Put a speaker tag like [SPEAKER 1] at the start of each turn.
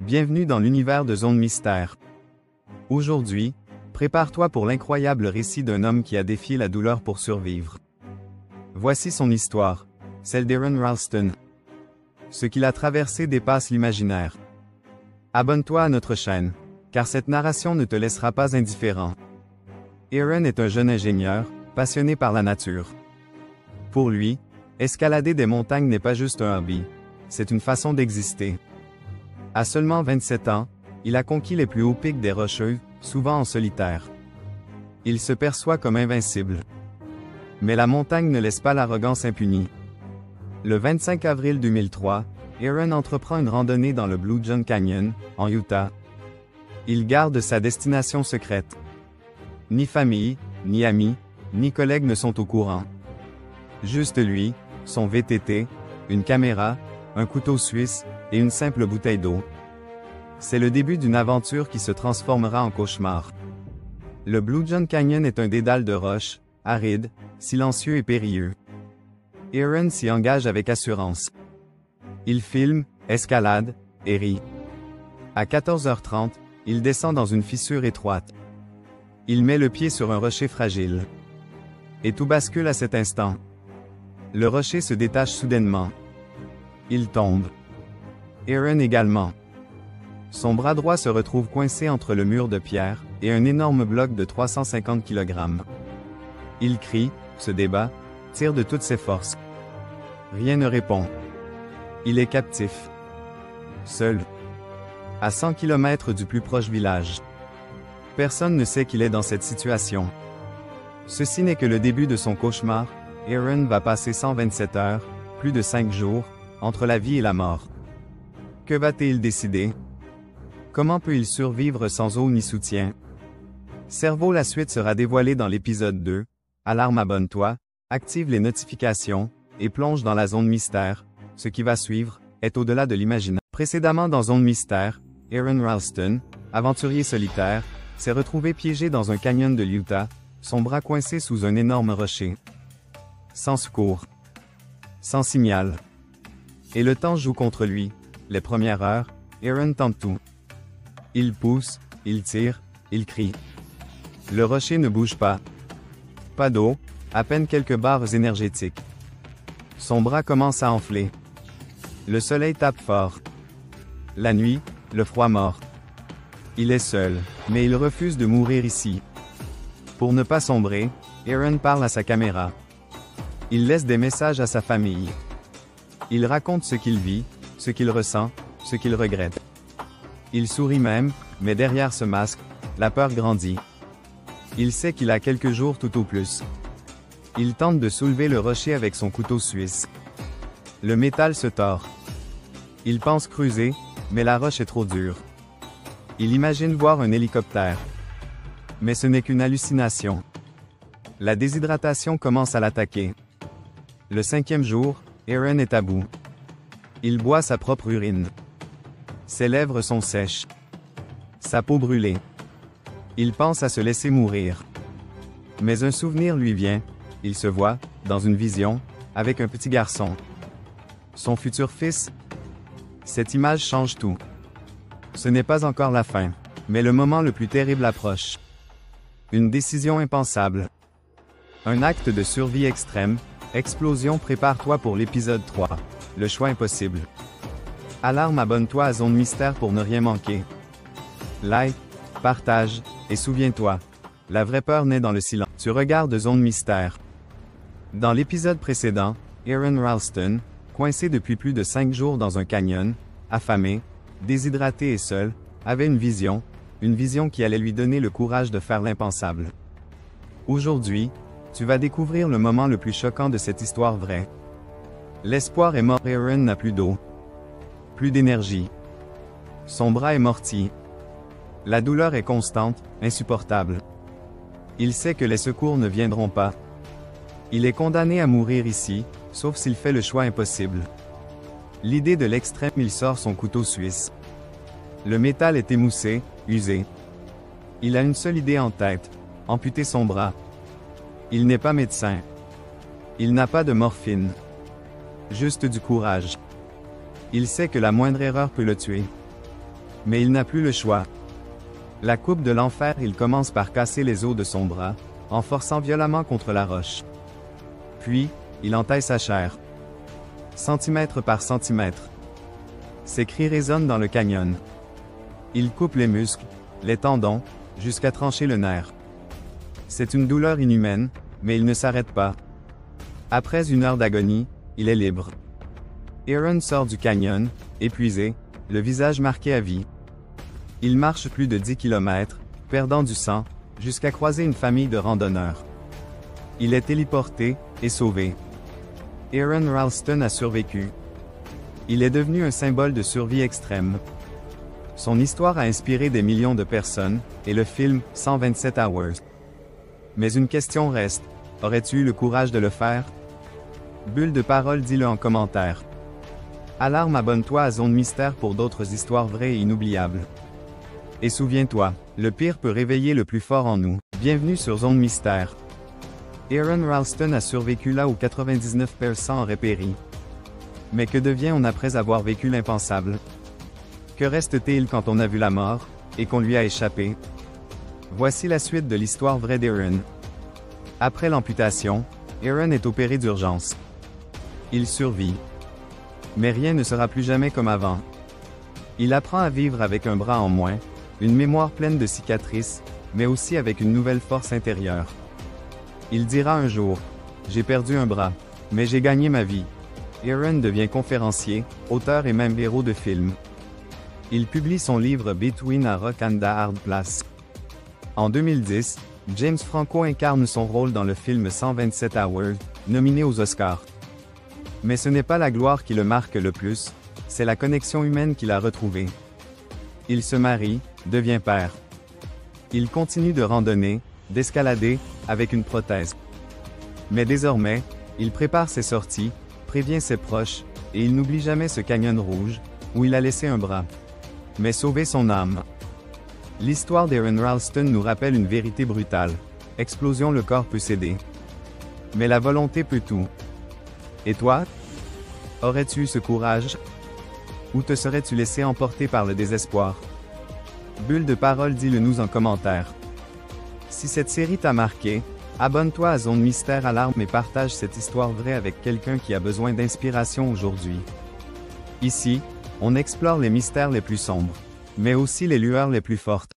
[SPEAKER 1] Bienvenue dans l'univers de Zone Mystère. Aujourd'hui, prépare-toi pour l'incroyable récit d'un homme qui a défié la douleur pour survivre. Voici son histoire, celle d'Aaron Ralston. Ce qu'il a traversé dépasse l'imaginaire. Abonne-toi à notre chaîne, car cette narration ne te laissera pas indifférent. Aaron est un jeune ingénieur, passionné par la nature. Pour lui, escalader des montagnes n'est pas juste un hobby, c'est une façon d'exister. À seulement 27 ans, il a conquis les plus hauts pics des Rocheuses, souvent en solitaire. Il se perçoit comme invincible. Mais la montagne ne laisse pas l'arrogance impunie. Le 25 avril 2003, Aaron entreprend une randonnée dans le Blue John Canyon, en Utah. Il garde sa destination secrète. Ni famille, ni amis, ni collègues ne sont au courant. Juste lui, son VTT, une caméra, un couteau suisse, et une simple bouteille d'eau. C'est le début d'une aventure qui se transformera en cauchemar. Le Blue John Canyon est un dédale de roches, aride, silencieux et périlleux. Aaron s'y engage avec assurance. Il filme, escalade, et rit. À 14h30, il descend dans une fissure étroite. Il met le pied sur un rocher fragile. Et tout bascule à cet instant. Le rocher se détache soudainement. Il tombe. Aaron également. Son bras droit se retrouve coincé entre le mur de pierre et un énorme bloc de 350 kg. Il crie, se débat, tire de toutes ses forces. Rien ne répond. Il est captif. Seul. À 100 km du plus proche village. Personne ne sait qu'il est dans cette situation. Ceci n'est que le début de son cauchemar. Aaron va passer 127 heures, plus de 5 jours, entre la vie et la mort. Que va-t-il décider? Comment peut-il survivre sans eau ni soutien? Cerveau, la suite sera dévoilée dans l'épisode 2. Alarme, abonne-toi, active les notifications, et plonge dans la zone mystère. Ce qui va suivre est au-delà de l'imaginaire. Précédemment dans Zone Mystère, Aaron Ralston, aventurier solitaire, s'est retrouvé piégé dans un canyon de l'Utah, son bras coincé sous un énorme rocher. Sans secours. Sans signal. Et le temps joue contre lui. Les premières heures, Aaron tente tout. Il pousse, il tire, il crie. Le rocher ne bouge pas. Pas d'eau, à peine quelques barres énergétiques. Son bras commence à enfler. Le soleil tape fort. La nuit, le froid mord. Il est seul, mais il refuse de mourir ici. Pour ne pas sombrer, Aaron parle à sa caméra. Il laisse des messages à sa famille. Il raconte ce qu'il vit, ce qu'il ressent, ce qu'il regrette. Il sourit même, mais derrière ce masque, la peur grandit. Il sait qu'il a quelques jours tout au plus. Il tente de soulever le rocher avec son couteau suisse. Le métal se tord. Il pense creuser, mais la roche est trop dure. Il imagine voir un hélicoptère. Mais ce n'est qu'une hallucination. La déshydratation commence à l'attaquer. Le 5e jour, Aaron est à bout. Il boit sa propre urine. Ses lèvres sont sèches. Sa peau brûlée. Il pense à se laisser mourir. Mais un souvenir lui vient. Il se voit, dans une vision, avec un petit garçon. Son futur fils. Cette image change tout. Ce n'est pas encore la fin, mais le moment le plus terrible approche. Une décision impensable. Un acte de survie extrême. Explosion, prépare-toi pour l'épisode 3. Le choix impossible. Alarme, abonne-toi à Zone Mystère pour ne rien manquer. Like, partage, et souviens-toi, la vraie peur naît dans le silence. Tu regardes Zone Mystère. Dans l'épisode précédent, Aaron Ralston, coincé depuis plus de 5 jours dans un canyon, affamé, déshydraté et seul, avait une vision qui allait lui donner le courage de faire l'impensable. Aujourd'hui, tu vas découvrir le moment le plus choquant de cette histoire vraie. L'espoir est mort. Aaron n'a plus d'eau. Plus d'énergie. Son bras est morti. La douleur est constante, insupportable. Il sait que les secours ne viendront pas. Il est condamné à mourir ici, sauf s'il fait le choix impossible. L'idée de l'extrême, il sort son couteau suisse. Le métal est émoussé, usé. Il a une seule idée en tête, amputer son bras. Il n'est pas médecin. Il n'a pas de morphine. Juste du courage. Il sait que la moindre erreur peut le tuer. Mais il n'a plus le choix. La coupe de l'enfer, il commence par casser les os de son bras, en forçant violemment contre la roche. Puis, il entaille sa chair. Centimètre par centimètre. Ses cris résonnent dans le canyon. Il coupe les muscles, les tendons, jusqu'à trancher le nerf. C'est une douleur inhumaine, mais il ne s'arrête pas. Après 1 heure d'agonie, il est libre. Aaron sort du canyon, épuisé, le visage marqué à vie. Il marche plus de 10 km, perdant du sang, jusqu'à croiser une famille de randonneurs. Il est téléporté et sauvé. Aron Ralston a survécu. Il est devenu un symbole de survie extrême. Son histoire a inspiré des millions de personnes, et le film 127 Hours. Mais une question reste, aurais-tu eu le courage de le faire? Bulle de parole, dis-le en commentaire. Alarme, abonne-toi à Zone Mystère pour d'autres histoires vraies et inoubliables. Et souviens-toi, le pire peut réveiller le plus fort en nous. Bienvenue sur Zone Mystère. Aron Ralston a survécu là où 99% auraient péri. Mais que devient-on après avoir vécu l'impensable? Que reste-t-il quand on a vu la mort, et qu'on lui a échappé? Voici la suite de l'histoire vraie d'Aaron. Après l'amputation, Aaron est opéré d'urgence. Il survit. Mais rien ne sera plus jamais comme avant. Il apprend à vivre avec un bras en moins, une mémoire pleine de cicatrices, mais aussi avec une nouvelle force intérieure. Il dira un jour, « J'ai perdu un bras, mais j'ai gagné ma vie ». Aaron devient conférencier, auteur et même héros de films. Il publie son livre Between a Rock and a Hard Place. En 2010, James Franco incarne son rôle dans le film 127 Hours, nominé aux Oscars. Mais ce n'est pas la gloire qui le marque le plus, c'est la connexion humaine qu'il a retrouvée. Il se marie, devient père. Il continue de randonner, d'escalader, avec une prothèse. Mais désormais, il prépare ses sorties, prévient ses proches, et il n'oublie jamais ce canyon rouge, où il a laissé un bras. Mais sauver son âme. L'histoire d'Aaron Ralston nous rappelle une vérité brutale. Explosion, le corps peut céder. Mais la volonté peut tout. Et toi? Aurais-tu eu ce courage? Ou te serais-tu laissé emporter par le désespoir? Bulle de parole, dis-le nous en commentaire. Si cette série t'a marqué, abonne-toi à Zone Mystère Alarme et partage cette histoire vraie avec quelqu'un qui a besoin d'inspiration aujourd'hui. Ici, on explore les mystères les plus sombres, mais aussi les lueurs les plus fortes.